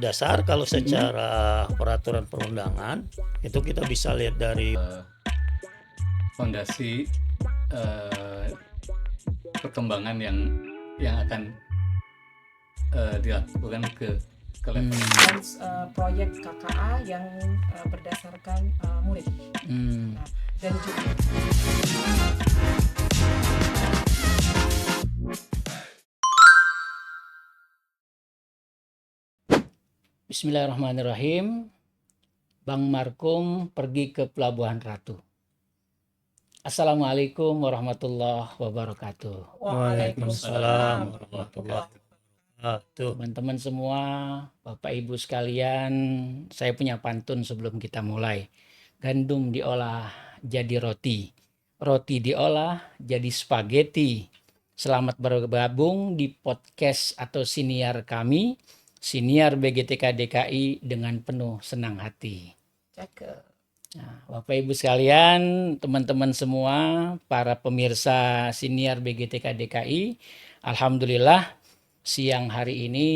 dasar kalau secara peraturan perundangan itu kita bisa lihat dari fondasi perkembangan yang akan dilakukan ke level dan proyek KKA yang berdasarkan murid. Nah, dan juga Bismillahirrahmanirrahim. Bang Markum pergi ke Pelabuhan Ratu. Assalamualaikum warahmatullahi wabarakatuh. Waalaikumsalam warahmatullahi wabarakatuh. Teman-teman semua, Bapak Ibu sekalian, saya punya pantun sebelum kita mulai. Gandum diolah jadi roti, roti diolah jadi spaghetti. Selamat bergabung di podcast atau siniar kami, Siniar BGTK DKI dengan penuh senang hati. cakep. Nah, Bapak Ibu sekalian, teman-teman semua, para pemirsa Siniar BGTK DKI, alhamdulillah siang hari ini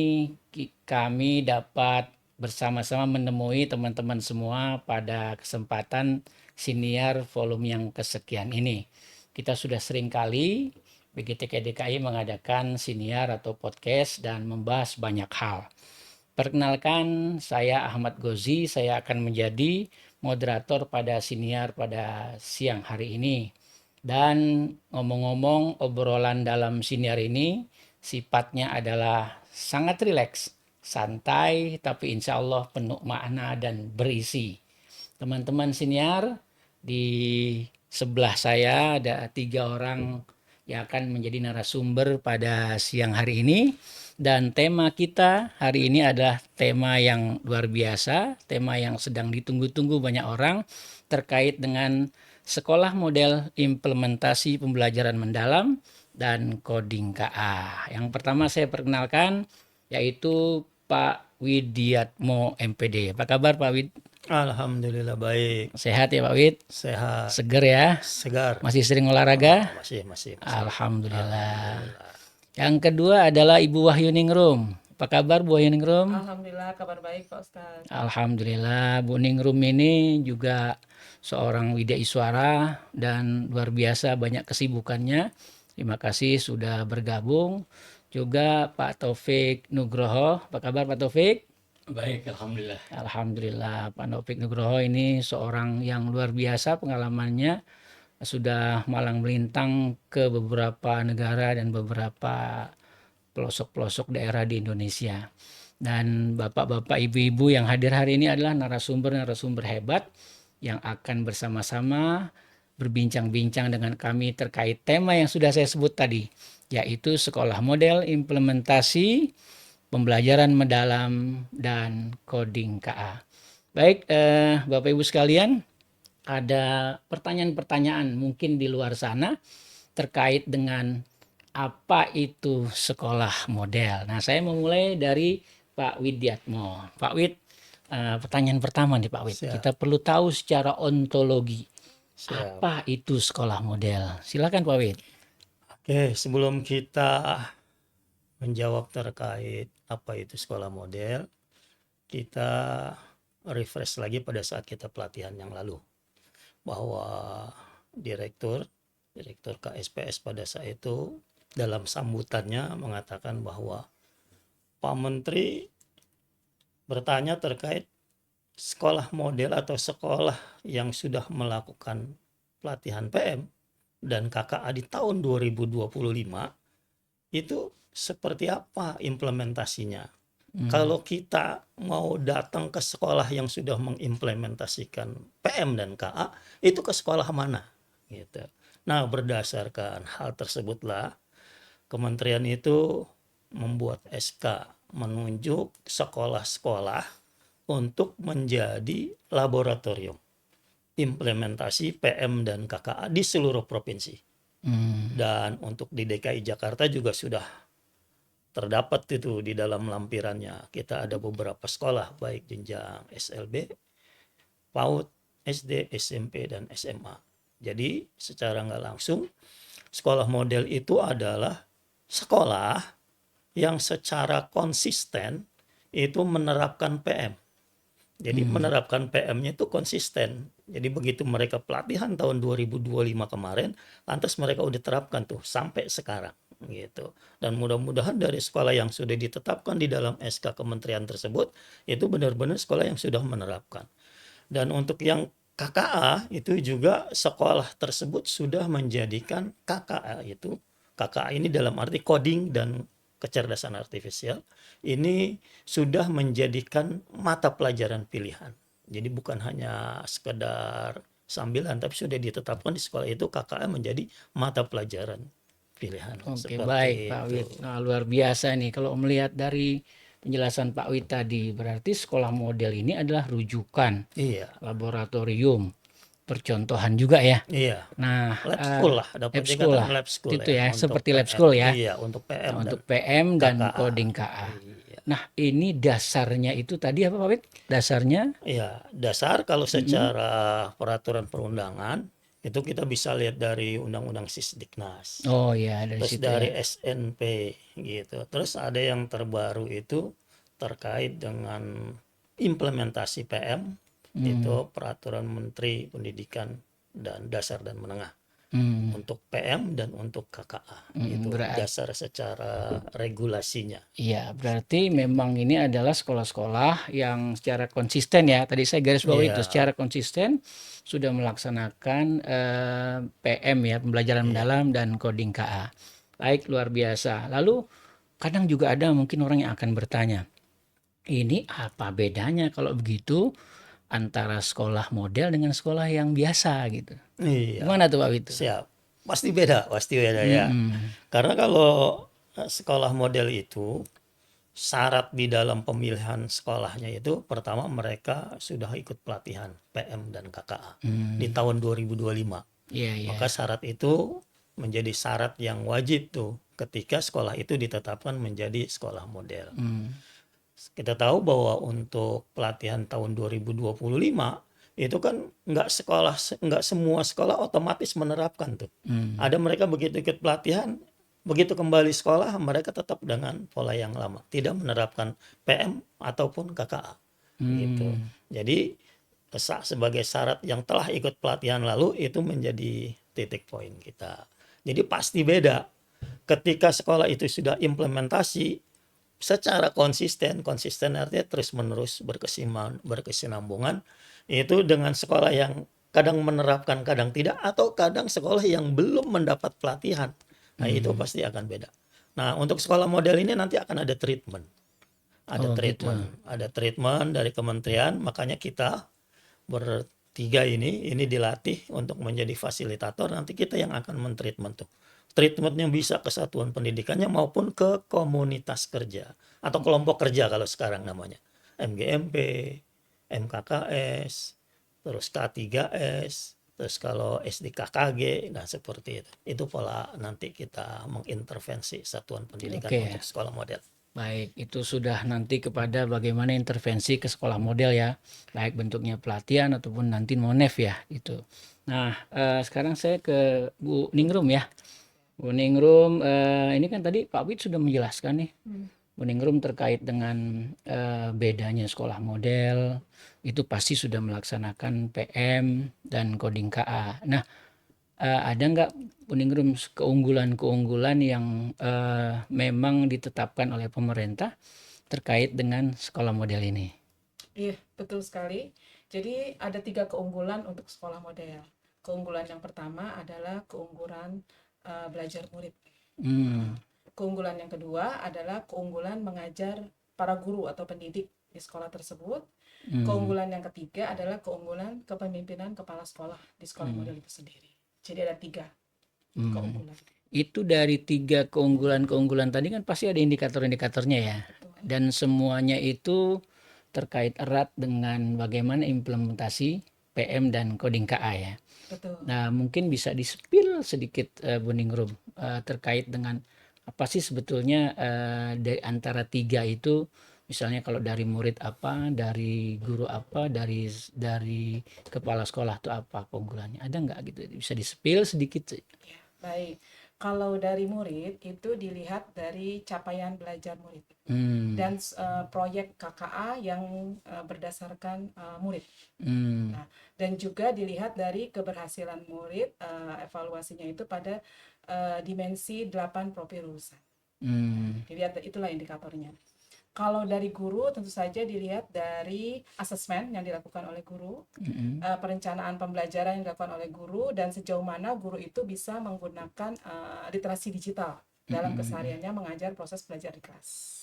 kami dapat bersama-sama menemui teman-teman semua pada kesempatan Siniar volume yang kesekian ini. Kita sudah sering kali BGTK DKI mengadakan siniar atau podcast dan membahas banyak hal. Perkenalkan, saya Ahmad Gozi, saya akan menjadi moderator pada siniar pada siang hari ini. Dan ngomong-ngomong, obrolan dalam siniar ini sifatnya adalah sangat rileks, santai, tapi insya Allah penuh makna dan berisi. Teman-teman siniar, di sebelah saya ada 3 orang yang akan menjadi narasumber pada siang hari ini. Dan tema kita hari ini adalah tema yang luar biasa, tema yang sedang ditunggu-tunggu banyak orang terkait dengan sekolah model implementasi pembelajaran mendalam dan coding KA. Yang pertama saya perkenalkan yaitu Pak Widiatmo MPD. Apa kabar Pak Wid? Alhamdulillah baik, Sehat ya Pak Wid? sehat, Seger ya? segar. Masih sering olahraga? Masih. Alhamdulillah. Yang kedua adalah Ibu Wahyuningrum. Apa kabar Bu Wahyuningrum? Alhamdulillah kabar baik Pak Ustadz. Alhamdulillah. Bu Ningrum ini juga seorang widaiswara dan luar biasa banyak kesibukannya. Terima kasih sudah bergabung. Juga Pak Taufik Nugroho. Apa kabar Pak Taufik? baik, alhamdulillah. Alhamdulillah. Pak Taufik Nugroho ini seorang yang luar biasa pengalamannya. Sudah malang melintang ke beberapa negara dan beberapa pelosok-pelosok daerah di Indonesia. Dan bapak-bapak, ibu-ibu yang hadir hari ini adalah narasumber-narasumber hebat yang akan bersama-sama berbincang-bincang dengan kami terkait tema yang sudah saya sebut tadi, yaitu sekolah model implementasi pembelajaran mendalam dan coding KA. Baik, Bapak Ibu sekalian, ada pertanyaan-pertanyaan mungkin di luar sana terkait dengan apa itu sekolah model. Nah, saya memulai dari Pak Widiatmo. Pak Wid, pertanyaan pertama nih Pak Wid. Siap. Kita perlu tahu secara ontologi Siap. apa itu sekolah model. Silakan Pak Wid. Oke, sebelum kita menjawab terkait apa itu sekolah model, kita refresh lagi pada saat kita pelatihan yang lalu. Bahwa Direktur KSPS pada saat itu dalam sambutannya mengatakan bahwa Pak Menteri bertanya terkait sekolah model atau sekolah yang sudah melakukan pelatihan PM dan KKA di tahun 2025 itu seperti apa implementasinya. Kalau kita mau datang ke sekolah yang sudah mengimplementasikan PM dan KA, itu ke sekolah mana? Gitu. Nah, berdasarkan hal tersebutlah, kementerian itu membuat SK menunjuk sekolah-sekolah untuk menjadi laboratorium implementasi PM dan KKA di seluruh provinsi. Dan untuk di DKI Jakarta juga sudah terdapat itu di dalam lampirannya. Kita ada beberapa sekolah baik jenjang SLB, PAUD, SD, SMP, dan SMA. Jadi secara nggak langsung sekolah model itu adalah sekolah yang secara konsisten itu menerapkan PM. Jadi menerapkan PM-nya itu konsisten. Jadi begitu mereka pelatihan tahun 2025 kemarin, lantas mereka udah terapkan tuh sampai sekarang gitu. Dan mudah-mudahan dari sekolah yang sudah ditetapkan di dalam SK kementerian tersebut itu benar-benar sekolah yang sudah menerapkan. Dan untuk yang KKA itu juga sekolah tersebut sudah menjadikan KKA itu, KKA ini dalam arti coding dan kecerdasan artifisial, ini sudah menjadikan mata pelajaran pilihan. Jadi bukan hanya sekedar sambilan, tapi sudah ditetapkan di sekolah itu KKA menjadi mata pelajaran pilihan. Oke, Seperti baik Pak itu. Wid. Nah, luar biasa nih kalau melihat dari penjelasan Pak Wid tadi, berarti sekolah model ini adalah rujukan, Iya, laboratorium, percontohan juga ya. iya. Nah, Lab school lah, dapat lab school dikatakan lah, lab school gitu ya, ya, untuk seperti lab PM. school ya. Iya, untuk PM Nah, dan untuk PM dan KKA. coding KA. Iya. Nah, ini dasarnya itu tadi apa Pak Wid? Dasarnya? Ya, dasar kalau secara peraturan perundangan itu kita bisa lihat dari Undang-Undang Sisdiknas, Oh ya, dari terus situ dari ya. SNP gitu. Terus ada yang terbaru itu terkait dengan implementasi PM, itu Peraturan Menteri Pendidikan dan Dasar dan Menengah. Hmm, Untuk PM dan untuk KKA itu berarti dasar secara regulasinya. iya, berarti memang ini adalah sekolah-sekolah yang secara konsisten ya. Tadi saya garis bawahi itu, Iya, secara konsisten sudah melaksanakan PM ya, pembelajaran iya, mendalam dan coding KA. Baik, luar biasa. Lalu kadang juga ada mungkin orang yang akan bertanya, ini apa bedanya kalau begitu antara sekolah model dengan sekolah yang biasa gitu. iya. Gimana tuh Pak Witu? Siap. Pasti beda ya. Karena kalau sekolah model itu syarat di dalam pemilihan sekolahnya itu pertama mereka sudah ikut pelatihan PM dan KKA di tahun 2025. Iya, iya. Maka syarat itu menjadi syarat yang wajib tuh ketika sekolah itu ditetapkan menjadi sekolah model. Kita tahu bahwa untuk pelatihan tahun 2025 itu kan nggak semua sekolah otomatis menerapkan tuh. Ada mereka begitu ikut pelatihan, begitu kembali sekolah mereka tetap dengan pola yang lama, tidak menerapkan PM ataupun KKA gitu. Jadi sebagai syarat yang telah ikut pelatihan lalu itu menjadi titik poin kita. Jadi pasti beda ketika sekolah itu sudah implementasi secara konsisten artinya terus-menerus berkesinambungan itu dengan sekolah yang kadang menerapkan, kadang tidak, atau kadang sekolah yang belum mendapat pelatihan. Nah, itu pasti akan beda. Nah, untuk sekolah model ini nanti akan ada treatment. Ada treatment dari kementerian, makanya kita bertiga ini dilatih untuk menjadi fasilitator, nanti kita yang akan mentreatment tuh. Treatmentnya bisa ke satuan pendidikannya maupun ke komunitas kerja atau kelompok kerja kalau sekarang namanya. MGMP, MKKS, terus K3S, terus kalau SDKKG, nah seperti itu. Itu pola nanti kita mengintervensi satuan pendidikan Oke. untuk sekolah model. Baik, itu sudah nanti kepada bagaimana intervensi ke sekolah model ya, baik bentuknya pelatihan ataupun nanti monef ya itu. Nah, sekarang saya ke Bu Ningrum ya. Bu Ningrum, ini kan tadi Pak Wid sudah menjelaskan nih, Bu Ningrum terkait dengan bedanya sekolah model, itu pasti sudah melaksanakan PM dan coding KA. Nah, ada nggak Bu Ningrum keunggulan-keunggulan yang memang ditetapkan oleh pemerintah terkait dengan sekolah model ini? Iya, betul sekali. Jadi ada 3 keunggulan untuk sekolah model. Keunggulan yang pertama adalah keunggulan belajar murid. Keunggulan yang kedua adalah keunggulan mengajar para guru atau pendidik di sekolah tersebut. Keunggulan yang ketiga adalah keunggulan kepemimpinan kepala sekolah di sekolah model itu sendiri. Jadi ada 3 keunggulan. Itu dari 3 keunggulan-keunggulan tadi kan pasti ada indikator-indikatornya ya. Dan semuanya itu terkait erat dengan bagaimana implementasi PM dan coding KA ya. Betul. Nah, mungkin bisa di-spill sedikit Bu Ningrum terkait dengan apa sih sebetulnya dari antara 3 itu, misalnya kalau dari murid apa, dari guru apa, dari kepala sekolah itu apa keunggulannya? Ada nggak gitu? Bisa di-spill sedikit? Ya, baik. Kalau dari murid itu dilihat dari capaian belajar murid Hmm. dan proyek KKA yang berdasarkan murid. Hmm. Nah, dan juga dilihat dari keberhasilan murid, evaluasinya itu pada dimensi 8 profil lulusan. Hmm. Dilihat, itulah indikatornya. Kalau dari guru tentu saja dilihat dari asesmen yang dilakukan oleh guru, perencanaan pembelajaran yang dilakukan oleh guru, dan sejauh mana guru itu bisa menggunakan literasi digital dalam kesehariannya mengajar proses belajar di kelas.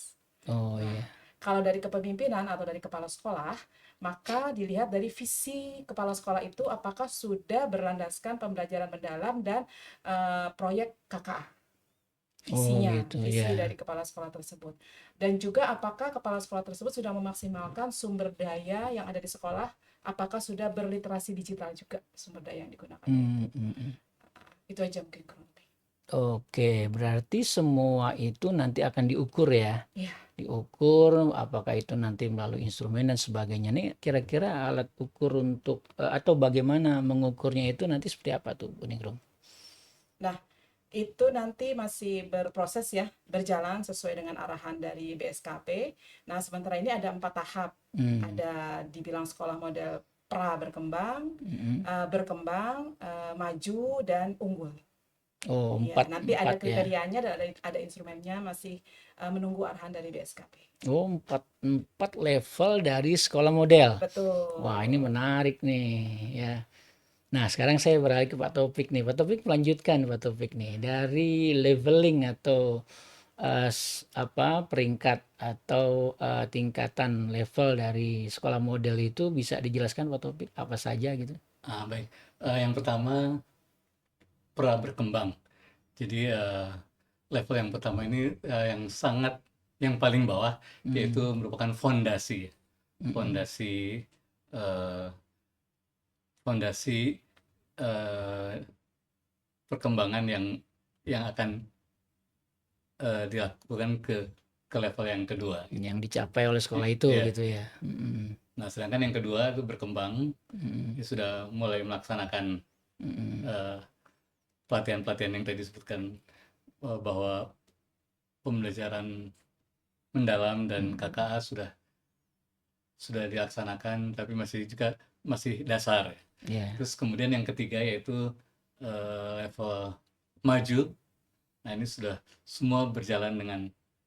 Oh Nah, iya. kalau dari kepemimpinan atau dari kepala sekolah, maka dilihat dari visi kepala sekolah itu apakah sudah berlandaskan pembelajaran mendalam dan proyek KKA. Oh Visinya, gitu visi ya. dari kepala sekolah tersebut. Dan juga apakah kepala sekolah tersebut sudah memaksimalkan sumber daya yang ada di sekolah, apakah sudah berliterasi digital juga sumber daya yang digunakan itu. Itu aja mungkin kurang lebih. Oke, berarti semua itu nanti akan diukur ya. Iya. Diukur apakah itu nanti melalui instrumen dan sebagainya. Nih kira-kira alat ukur untuk atau bagaimana mengukurnya itu nanti seperti apa tuh Bu Ningrum? Nah, itu nanti masih berproses ya, berjalan sesuai dengan arahan dari BSKP. Nah, sementara ini ada 4 tahap. Ada dibilang sekolah model pra berkembang, berkembang, maju, dan unggul. Oh, Ya, nanti ada empat ya. kriterianya, ada instrumennya, masih menunggu arahan dari BSKP. Oh, empat level dari sekolah model. Betul. Wah, ini menarik nih ya. Nah, sekarang saya beralih ke Pak Taufik nih. Pak Taufik melanjutkan Pak Taufik nih dari leveling atau peringkat atau tingkatan level dari sekolah model itu bisa dijelaskan Pak Taufik apa saja gitu? Baik. Yang pertama pra berkembang. Jadi level yang pertama ini yang paling bawah yaitu merupakan fondasi, fondasi eh, fondasi eh, perkembangan yang akan dilakukan ke level yang kedua. Yang dicapai oleh sekolah itu Iya. gitu ya. Nah, sedangkan yang kedua itu berkembang, ya sudah mulai melaksanakan pelatihan-pelatihan yang tadi disebutkan bahwa pembelajaran mendalam dan KKA sudah dilaksanakan, tapi masih dasar. Ya. Terus kemudian yang ketiga yaitu level maju. Nah, ini sudah semua berjalan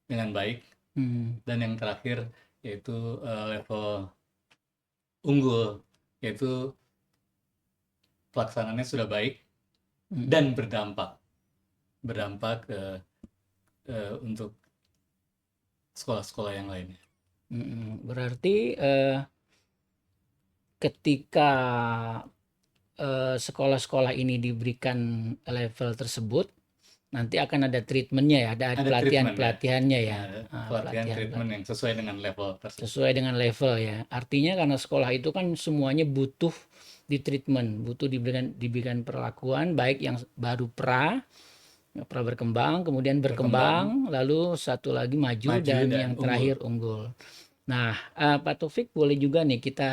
dengan baik. Dan yang terakhir yaitu level unggul, yaitu pelaksanaannya sudah baik dan berdampak untuk sekolah-sekolah yang lainnya. Berarti ketika sekolah-sekolah ini diberikan level tersebut, nanti akan ada treatmentnya ya, ada pelatihan-pelatihannya ya. Pelatihan treatment yang sesuai dengan level tersebut. Sesuai dengan level ya. Artinya karena sekolah itu kan semuanya butuh di treatment, butuh diberikan perlakuan baik yang baru pra berkembang, kemudian berkembang, lalu satu lagi maju dan yang unggul. terakhir unggul. Nah, Pak Taufik boleh juga nih kita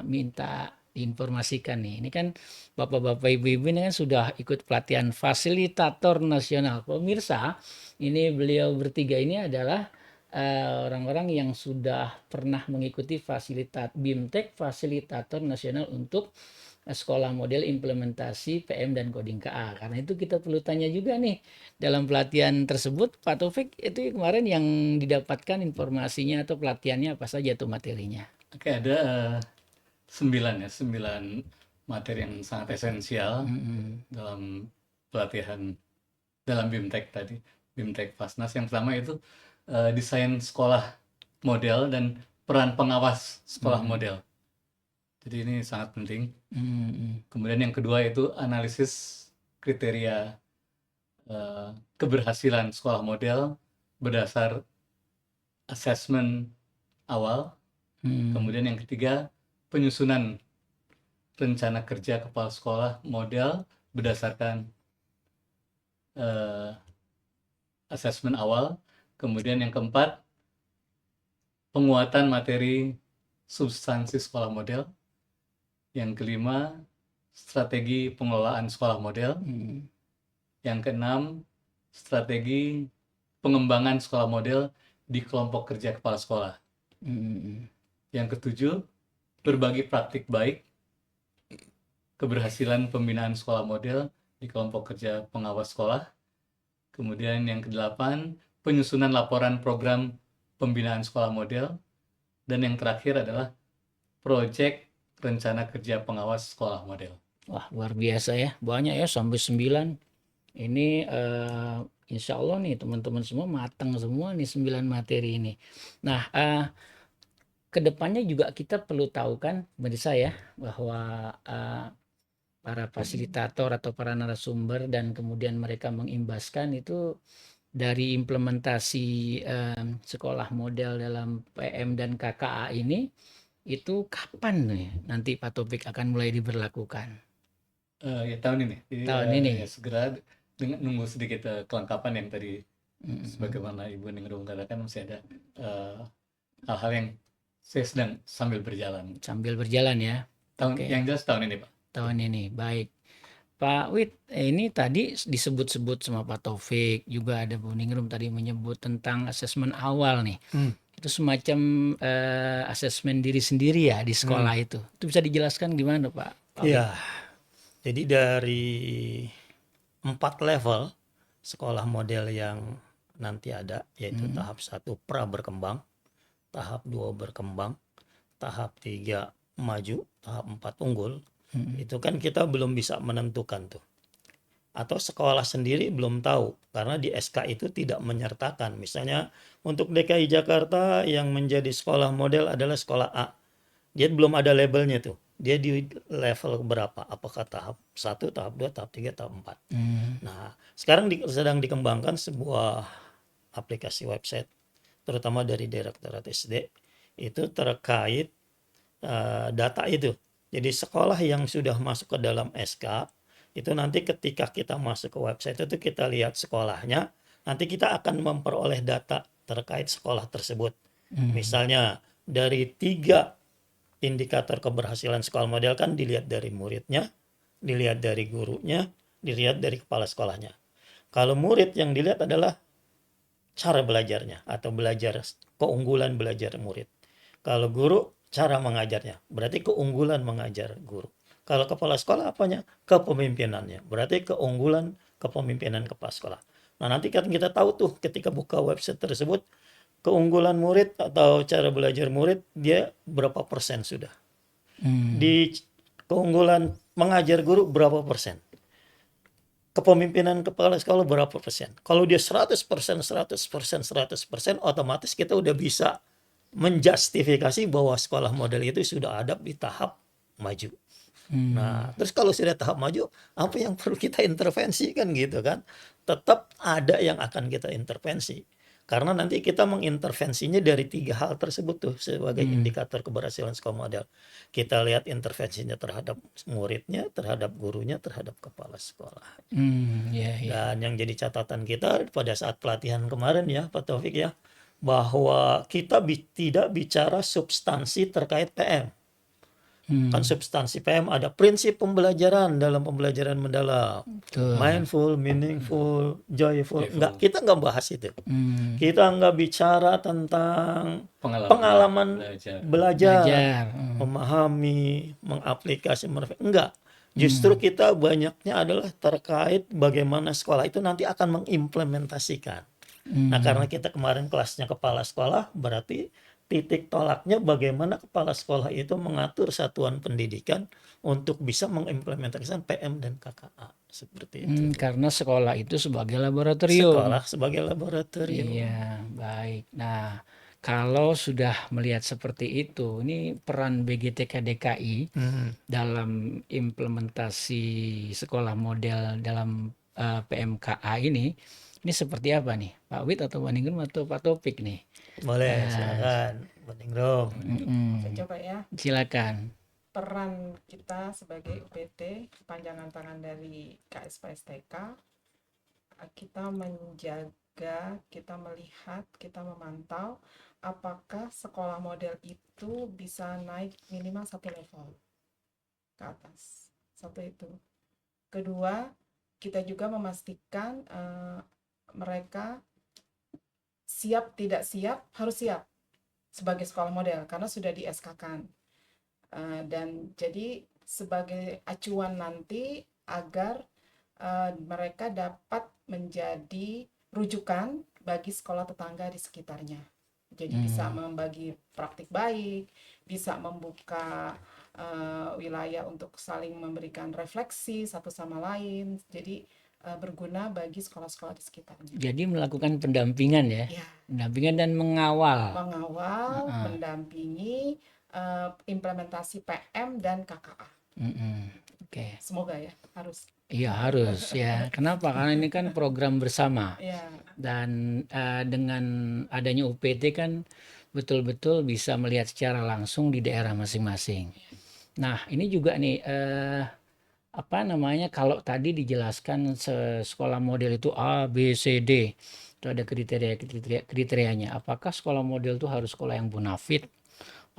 minta diinformasikan nih. Ini kan Bapak-bapak Ibu-ibu ini kan sudah ikut pelatihan fasilitator nasional. Pemirsa, ini beliau bertiga ini adalah orang-orang yang sudah pernah mengikuti BIMTEK fasilitator nasional untuk sekolah model implementasi PM dan coding KA. Karena itu kita perlu tanya juga nih dalam pelatihan tersebut Pak Taufik itu kemarin yang didapatkan informasinya atau pelatihannya apa saja tuh materinya? Oke, ada 9 materi yang sangat esensial dalam pelatihan dalam BIMTEK tadi, BIMTEK Fasnas. Yang pertama itu desain sekolah model dan peran pengawas sekolah model. Jadi ini sangat penting. Kemudian yang kedua itu analisis kriteria keberhasilan sekolah model berdasar asesmen awal. Kemudian yang ketiga penyusunan rencana kerja kepala sekolah model berdasarkan asesmen awal. Kemudian yang keempat penguatan materi substansi sekolah model. Yang kelima, strategi pengelolaan sekolah model. Yang keenam, strategi pengembangan sekolah model di kelompok kerja kepala sekolah. Yang ketujuh, berbagi praktik baik keberhasilan pembinaan sekolah model di kelompok kerja pengawas sekolah. Kemudian yang kedelapan, penyusunan laporan program pembinaan sekolah model. Dan yang terakhir adalah proyek rencana kerja pengawas sekolah model. Wah, luar biasa ya. Banyak ya, sampai 9. Ini insya Allah nih teman-teman semua matang semua nih 9 materi ini. Nah, kedepannya juga kita perlu tahu kan, pemirsa ya, bahwa para fasilitator atau para narasumber dan kemudian mereka mengimbaskan itu dari implementasi sekolah model dalam PM dan KKA ini, itu kapan nih nanti Pak Topik akan mulai diberlakukan? Ya tahun ini. Jadi Tahun ini. ya segera dengan nunggu sedikit kelengkapan yang tadi sebagaimana Ibu Ningrum katakan masih ada hal-hal yang saya sedang sambil berjalan. Sambil berjalan ya. Tahun yang jelas tahun ini, Pak. Tahun ini, baik. Pak Wid, ini tadi disebut-sebut sama Pak Taufik, juga ada Bu Ningrum tadi menyebut tentang asesmen awal nih. Itu semacam asesmen diri sendiri ya di sekolah itu. Itu bisa dijelaskan gimana Pak? Iya. Jadi dari 4 level sekolah model yang nanti ada, yaitu tahap 1 pra berkembang, tahap 2 berkembang, tahap 3 maju, tahap 4 unggul. Itu kan kita belum bisa menentukan tuh. Atau sekolah sendiri belum tahu karena di SK itu tidak menyertakan. Misalnya untuk DKI Jakarta yang menjadi sekolah model adalah sekolah A. Dia belum ada labelnya tuh. Dia di level berapa? Apakah tahap 1, tahap 2, tahap 3, tahap 4. Nah, sekarang sedang dikembangkan sebuah aplikasi website terutama dari Direktorat SD itu terkait data itu. Jadi sekolah yang sudah masuk ke dalam SK itu nanti ketika kita masuk ke website itu kita lihat sekolahnya, nanti kita akan memperoleh data terkait sekolah tersebut. Misalnya dari 3 indikator keberhasilan sekolah model kan dilihat dari muridnya, dilihat dari gurunya, dilihat dari kepala sekolahnya. Kalau murid yang dilihat adalah cara belajarnya atau keunggulan belajar murid. Kalau guru cara mengajarnya, berarti keunggulan mengajar guru. Kalau kepala sekolah apanya? Kepemimpinannya. Berarti keunggulan kepemimpinan kepala sekolah. Nah, nanti kan kita tahu tuh ketika buka website tersebut keunggulan murid atau cara belajar murid dia berapa persen sudah. Di keunggulan mengajar guru berapa persen. Kepemimpinan kepala sekolah berapa persen. Kalau dia 100%, otomatis kita udah bisa menjustifikasi bahwa sekolah model itu sudah ada di tahap maju. Nah, terus kalau sudah tahap maju, apa yang perlu kita intervensi kan gitu kan? Tetap ada yang akan kita intervensi. Karena nanti kita mengintervensinya dari 3 hal tersebut tuh sebagai indikator keberhasilan sekolah model. Kita lihat intervensinya terhadap muridnya, terhadap gurunya, terhadap kepala sekolah. Dan yang jadi catatan kita pada saat pelatihan kemarin ya Pak Taufik ya, bahwa kita tidak bicara substansi terkait PM. Kan substansi PM ada prinsip pembelajaran dalam pembelajaran mendalam. Mindful, meaningful, joyful. Kita nggak bahas itu. Kita nggak bicara tentang pengalaman belajar. Memahami, mengaplikasi, enggak. Justru kita banyaknya adalah terkait bagaimana sekolah itu nanti akan mengimplementasikan. Nah, karena kita kemarin kelasnya kepala sekolah, berarti titik tolaknya bagaimana kepala sekolah itu mengatur satuan pendidikan untuk bisa mengimplementasikan PM dan KKA seperti itu. Karena sekolah itu sebagai laboratorium. Sekolah sebagai laboratorium. Iya, baik. Nah, kalau sudah melihat seperti itu, ini peran BGTK DKI dalam implementasi sekolah model dalam PMKA ini seperti apa nih, Pak Wid atau Pak Ningrum atau Pak Topik nih? Boleh, silakan, Pak Ningrum. Saya coba ya. Silakan. Peran kita sebagai UPT, panjangan tangan dari KSPSTK, kita menjaga, kita melihat, kita memantau apakah sekolah model itu bisa naik minimal 1 level ke atas. 1 itu. Kedua, kita juga memastikan mereka siap tidak siap, harus siap sebagai sekolah model karena sudah di SK-kan. Dan jadi sebagai acuan nanti agar mereka dapat menjadi rujukan bagi sekolah tetangga di sekitarnya. Jadi bisa membagi praktik baik, bisa membuka wilayah untuk saling memberikan refleksi satu sama lain. Jadi berguna bagi sekolah-sekolah di sekitarnya. Jadi melakukan pendampingan ya, Ya, pendampingan dan mengawal. mengawal, mendampingi implementasi PM dan KKA. Oke. Semoga ya, harus. Iya harus ya. Kenapa? Karena ini kan program bersama. Ya, Dan dengan adanya UPT kan betul-betul bisa melihat secara langsung di daerah masing-masing. Nah, ini juga nih apa namanya, kalau tadi dijelaskan sekolah model itu A, B, C, D. Itu ada kriterianya. Apakah sekolah model itu harus sekolah yang bonafit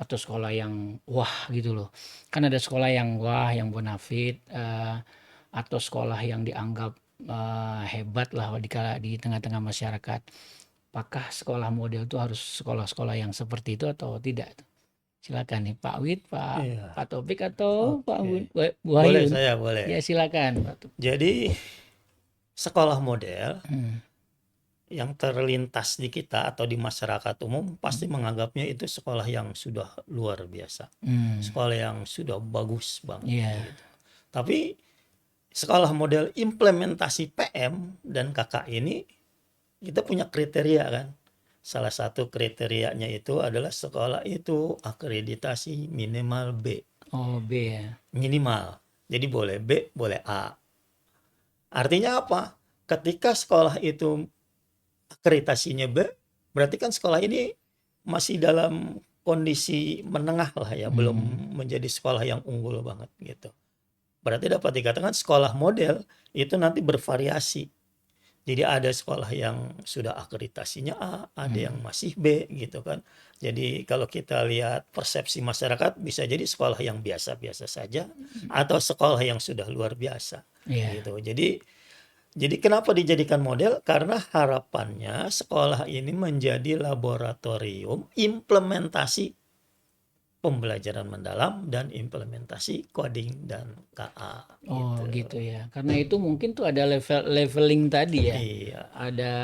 atau sekolah yang wah gitu loh. Kan ada sekolah yang wah, yang bonafit, atau sekolah yang dianggap hebat lah di tengah-tengah masyarakat. Apakah sekolah model itu harus sekolah-sekolah yang seperti itu atau tidak? Silakan nih Pak Wid, Iya. Pak Topik atau Pak Oke. Bu Boleh Wahyu. saya, boleh. Ya silakan Pak Topik. Jadi sekolah model Hmm. yang terlintas di kita atau di masyarakat umum pasti menganggapnya itu sekolah yang sudah luar biasa, sekolah yang sudah bagus banget. Iya. Gitu. Tapi sekolah model implementasi PM dan KK ini kita punya kriteria kan. Salah satu kriterianya itu adalah sekolah itu akreditasi minimal B. Oh B ya. Minimal. Jadi boleh B, boleh A. Artinya apa? Ketika sekolah itu akreditasinya B, berarti kan sekolah ini masih dalam kondisi menengah lah ya, belum menjadi sekolah yang unggul banget gitu. Berarti dapat dikatakan sekolah model itu nanti bervariasi. Jadi ada sekolah yang sudah akreditasinya A, ada yang masih B gitu kan. Jadi kalau kita lihat persepsi masyarakat bisa jadi sekolah yang biasa-biasa saja atau sekolah yang sudah luar biasa Iya. gitu. Jadi kenapa dijadikan model? Karena harapannya sekolah ini menjadi laboratorium implementasi pembelajaran mendalam dan implementasi coding dan KA. Oh gitu ya. Karena itu mungkin tuh ada leveling tadi ya. Iya, Ada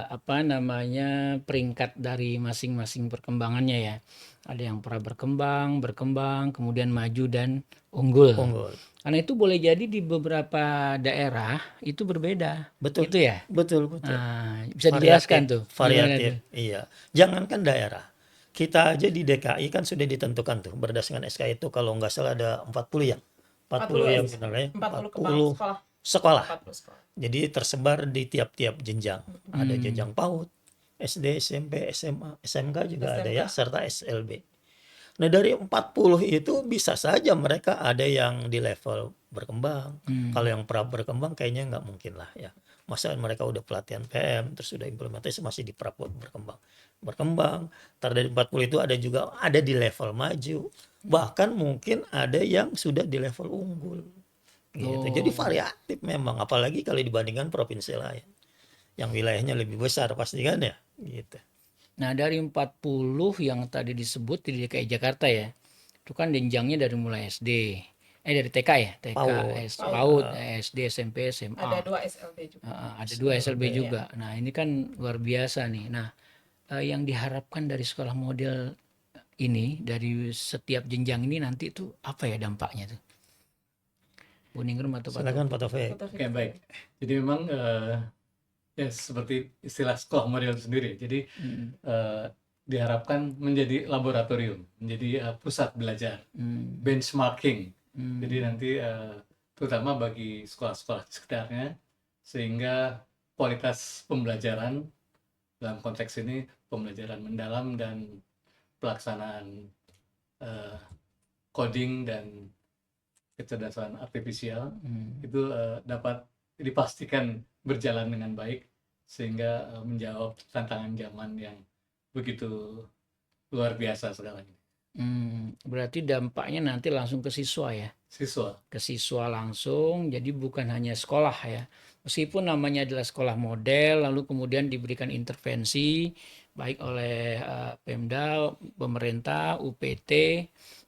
apa namanya peringkat dari masing-masing perkembangannya ya. Ada yang pra berkembang, kemudian maju dan unggul. unggul. Karena itu boleh jadi di beberapa daerah itu berbeda. Betul. Itu ya. Betul. Nah, bisa dijelaskan tuh. Gimana Variatif. tuh? Iya. Jangankan daerah. Kita aja di DKI kan sudah ditentukan tuh berdasarkan SK itu kalau nggak salah ada 40 ya. 40 yang sebenarnya 40 kepala 40 sekolah. sekolah. 40 sekolah. Jadi tersebar di tiap-tiap jenjang. Ada jenjang PAUD, SD, SMP, SMA, SMK juga ada ya, serta SLB. Nah dari 40 itu bisa saja mereka ada yang di level berkembang. Kalau yang pra berkembang kayaknya nggak mungkin lah ya. Masa mereka udah pelatihan PM, terus udah implementasi masih di pra berkembang. Ntar dari 40 itu ada juga ada di level maju. Bahkan mungkin ada yang sudah di level unggul. Gitu. Jadi variatif memang, apalagi kalau dibandingkan provinsi lain yang wilayahnya lebih besar pasti kan ya gitu. Nah, dari 40 yang tadi disebut di DKI Jakarta ya. Itu kan jenjangnya dari mulai SD. Dari TK ya, TK, PAUD, SD, SMP, SMA. Ada 2 SLB juga. Ada 2 SLB juga. Nah, ini kan luar biasa nih. Nah, yang diharapkan dari sekolah model ini dari setiap jenjang ini nanti itu apa ya dampaknya tuh? Bu Ningrum atau Pak Silakan Pak Taufik. Oke, baik. Jadi memang ya seperti istilah sekolah model itu sendiri. Jadi diharapkan menjadi laboratorium, menjadi pusat belajar, benchmarking. Jadi nanti terutama bagi sekolah-sekolah di sekitarnya, sehingga kualitas pembelajaran dalam konteks ini pembelajaran mendalam dan pelaksanaan coding dan kecerdasan artifisial itu dapat dipastikan berjalan dengan baik sehingga menjawab tantangan zaman yang begitu luar biasa sekarang ini. Berarti dampaknya nanti langsung ke siswa ya? Siswa. Ke siswa langsung, jadi bukan hanya sekolah ya, Meskipun namanya adalah sekolah model, lalu kemudian diberikan intervensi baik oleh Pemda, pemerintah, UPT,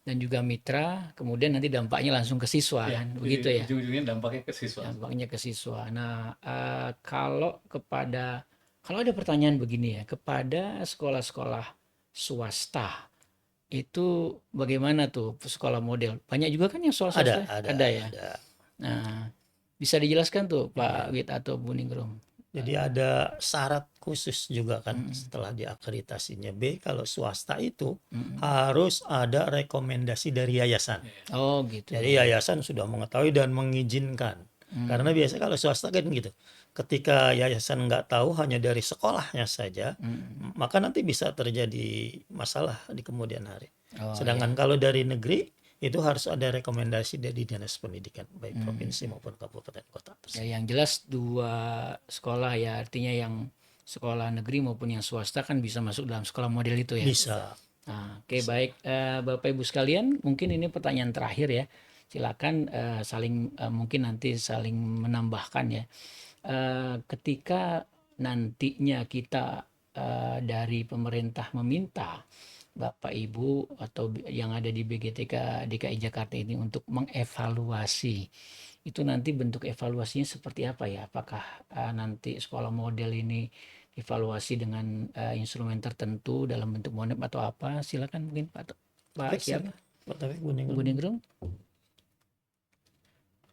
dan juga mitra, kemudian nanti dampaknya langsung ke siswa Ya, kan, begitu ya? ujung-ujungnya dampaknya ke siswa. Dampaknya ke siswa. Nah, kalau ada pertanyaan begini ya, kepada sekolah-sekolah swasta itu bagaimana tuh sekolah model? Banyak juga kan yang sekolah swasta? Ada ya. ada. Nah, bisa dijelaskan tuh Iya. Pak Wit atau Bu Ningrum? Jadi ada syarat khusus juga kan setelah diakreditasinya B, kalau swasta itu harus ada rekomendasi dari yayasan. Oh gitu Jadi ya. yayasan sudah mengetahui dan mengizinkan. Karena biasanya kalau swasta kan gitu. Ketika yayasan nggak tahu hanya dari sekolahnya saja, maka nanti bisa terjadi masalah di kemudian hari. Oh, Sedangkan kalau dari negeri itu harus ada rekomendasi dari dinas pendidikan baik provinsi maupun kabupaten kota tersebut. Ya, yang jelas dua sekolah ya, artinya yang sekolah negeri maupun yang swasta kan bisa masuk dalam sekolah model itu ya. Bisa. Nah, oke, baik. Bapak Ibu sekalian, mungkin ini pertanyaan terakhir ya. Silakan mungkin nanti saling menambahkan ya. Ketika nantinya kita dari pemerintah meminta Bapak Ibu atau yang ada di BGTK DKI Jakarta ini untuk mengevaluasi, itu nanti bentuk evaluasinya seperti apa ya? Apakah nanti sekolah model ini evaluasi dengan instrumen tertentu dalam bentuk monep atau apa? Silakan mungkin Pak siapa? Pak Taufik, Bu Bu Ningrum.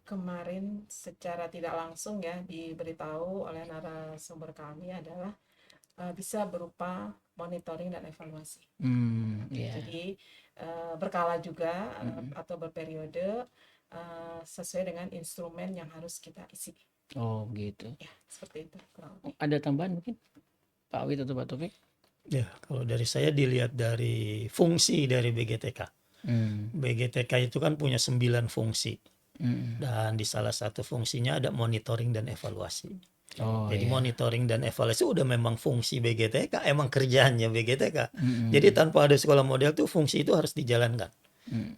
Kemarin secara tidak langsung ya diberitahu oleh narasumber kami adalah bisa berupa monitoring dan evaluasi. Yeah. Jadi berkala juga atau berperiode sesuai dengan instrumen yang harus kita isi. Oh gitu. Ya, seperti itu kurang lebih. Ada tambahan mungkin Pak Wit atau Pak Taufik? Ya, kalau dari saya dilihat dari fungsi dari BGTK. BGTK itu kan punya 9 fungsi. Dan di salah satu fungsinya ada monitoring dan evaluasi. Jadi monitoring dan evaluasi udah memang fungsi BGTK, emang kerjaannya BGTK. Jadi tanpa ada sekolah model tuh fungsi itu harus dijalankan.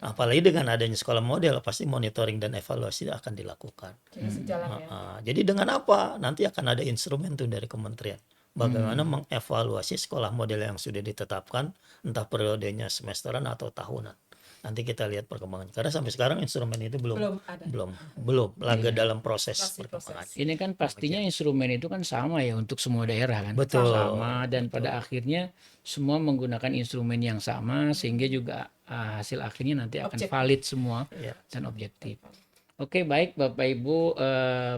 Apalagi dengan adanya sekolah model pasti monitoring dan evaluasi akan dilakukan. Jadi sejalan ya. Jadi dengan apa? Nanti akan ada instrumen tuh dari kementerian. Bagaimana mengevaluasi sekolah model yang sudah ditetapkan, entah periodenya semesteran atau tahunan. Nanti kita lihat perkembangannya. Karena sampai sekarang instrumen itu belum lagi dalam proses perkembangan. Ini kan pastinya instrumen itu kan sama ya untuk semua daerah kan. Betul. Sama dan pada akhirnya semua menggunakan instrumen yang sama sehingga juga hasil akhirnya nanti akan valid semua dan objektif. Oke, baik Bapak Ibu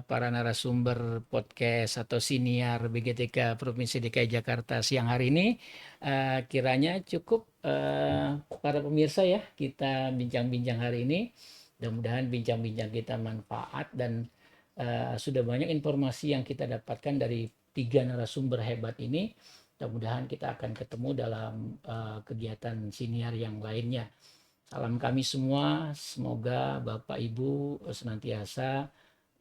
para narasumber podcast atau siniar BGTK Provinsi DKI Jakarta siang hari ini, kiranya cukup para pemirsa ya kita bincang-bincang hari ini. Mudah-mudahan bincang-bincang kita manfaat dan sudah banyak informasi yang kita dapatkan dari 3 narasumber hebat ini. Mudah-mudahan kita akan ketemu dalam kegiatan siniar yang lainnya. Salam kami semua, semoga Bapak Ibu senantiasa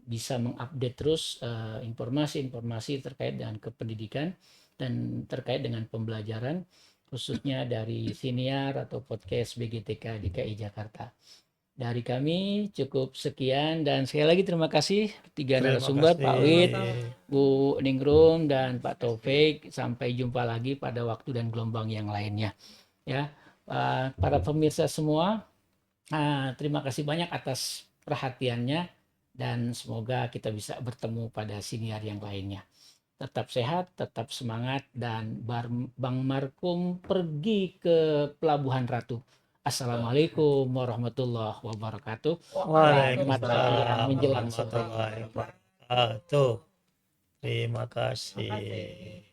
bisa mengupdate terus informasi-informasi terkait dengan kependidikan dan terkait dengan pembelajaran, khususnya dari siniar atau podcast BGTK DKI Jakarta. Dari kami cukup sekian dan sekali lagi terima kasih 3 narasumber, Pak Wit, Bu Ningrum, dan Pak Taufik. Sampai jumpa lagi pada waktu dan gelombang yang lainnya. Ya. Para pemirsa semua, terima kasih banyak atas perhatiannya dan semoga kita bisa bertemu pada siniar yang lainnya. Tetap sehat, tetap semangat, dan Bang Markum pergi ke Pelabuhan Ratu. Assalamualaikum warahmatullahi wabarakatuh. Waalaikumsalam menjelang warahmatullahi wabarakatuh. Terima kasih.